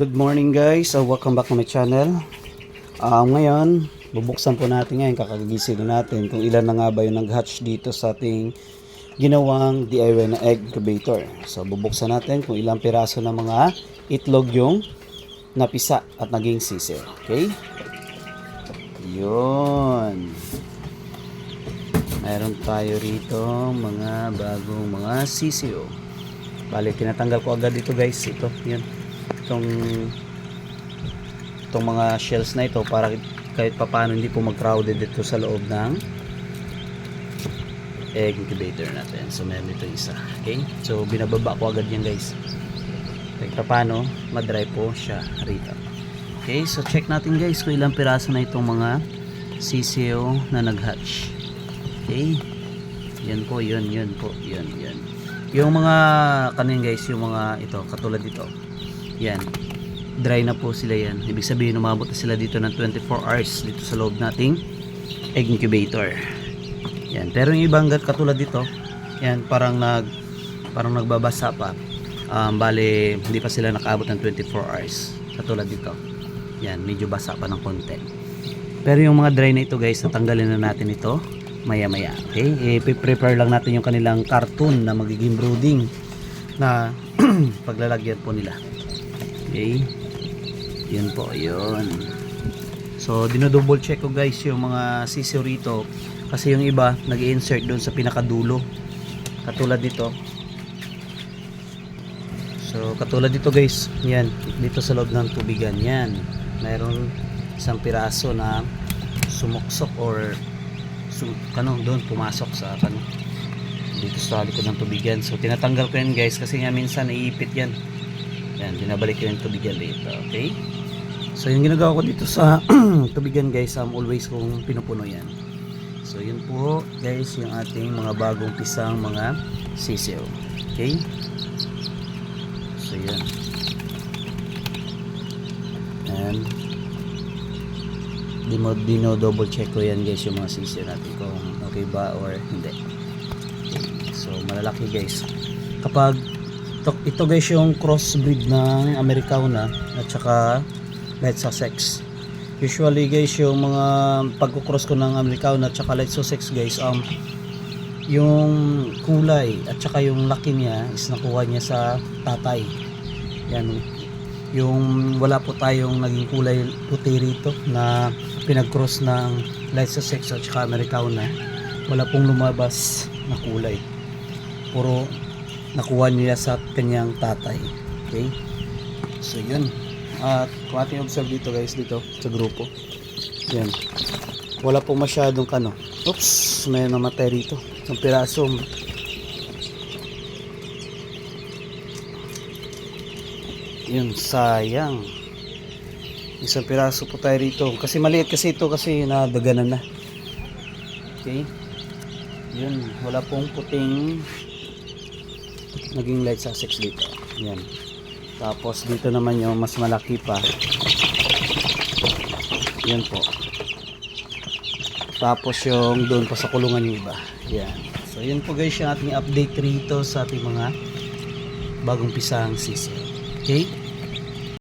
Good morning guys, welcome back to my channel. Ngayon, bubuksan po natin ngayon, kakagising natin kung ilan na nga ba yung nag-hatch dito sa ating ginawang DIY na egg incubator. So bubuksan natin kung ilang piraso ng mga itlog yung napisa at naging sisiw. Okay? Yun. Meron tayo rito mga bagong mga sisiw. Bali, tinatanggal ko agad dito guys. Ito, yun. Itong mga shells na ito para kahit papaano hindi po mag-crowded dito sa loob ng egg incubator natin. So meron dito isa. Okay? So binababa ko agad yan guys. Kahit papaano madry po siya rito. Okay? So check natin guys kung ilang piraso na itong mga sisiw na nag-hatch. Okay? Yan po, yun po. Yan. Yung mga kanin guys, yung mga ito, katulad dito. Yan, dry na po sila yan. Ibig sabihin umabot na sila dito ng 24 hours dito sa loob nating egg incubator. Yan, pero yung ibang katulad dito, yan parang nagbabasa pa. Bale, hindi pa sila nakaabot ng 24 hours. Katulad dito. Yan, medyo basa pa ng konti. Pero yung mga dry na ito guys, natanggalin na natin ito maya-maya. Okay? I-prepare lang natin yung kanilang cartoon na magiging brooding na paglalagyan po nila. Okay, yun po, yun. So dinodouble check ko guys yung mga sisiw rito kasi yung iba nag-insert doon sa pinakadulo katulad dito. So katulad dito guys, yan, dito sa loob ng tubigan yan, mayroon isang piraso na sumuksok or doon pumasok sa dito sa likod ng tubigan. So tinatanggal ko yan guys kasi nga minsan naiipit yan. Yan, binabalik ko yung tubigan dito. Okay? So, yung ginagawa ko dito sa tubigan guys, always kong pinupuno yan. So, yun po guys, yung ating mga bagong pisang mga sisiw. Okay? So, yan. And, dino-double check ko yan guys, yung mga sisiw natin kung okay ba or hindi. Okay. So, malalaki guys. Kapag ito guys yung crossbreed ng Americana at saka Light Sussex. Usually guys yung mga pagkukross ko ng Americana at saka Light Sussex guys, yung kulay at saka yung laki niya is nakuha niya sa tatay. Yan, yung wala po tayong naging kulay puti rito na pinag-cross ng Light Sussex at saka Americana, wala pong lumabas na kulay, puro nakuha niya sa kanyang tatay. Okay, so yun. At kung ating observe dito guys, dito sa grupo, yan, wala po masyadong oops, may namatay rito ng piraso. Yun, sayang, isang piraso po tayo rito kasi maliit kasi ito kasi nadaganan na. Okay, yun, wala pong puting naging Light Sussex dito. Yan. Tapos dito naman yung mas malaki pa. Yan po. Tapos yung doon pa sa kulungan yung iba. Yan. So yun po guys yung ating update rito sa ating mga bagong pisang sisiw. Okay?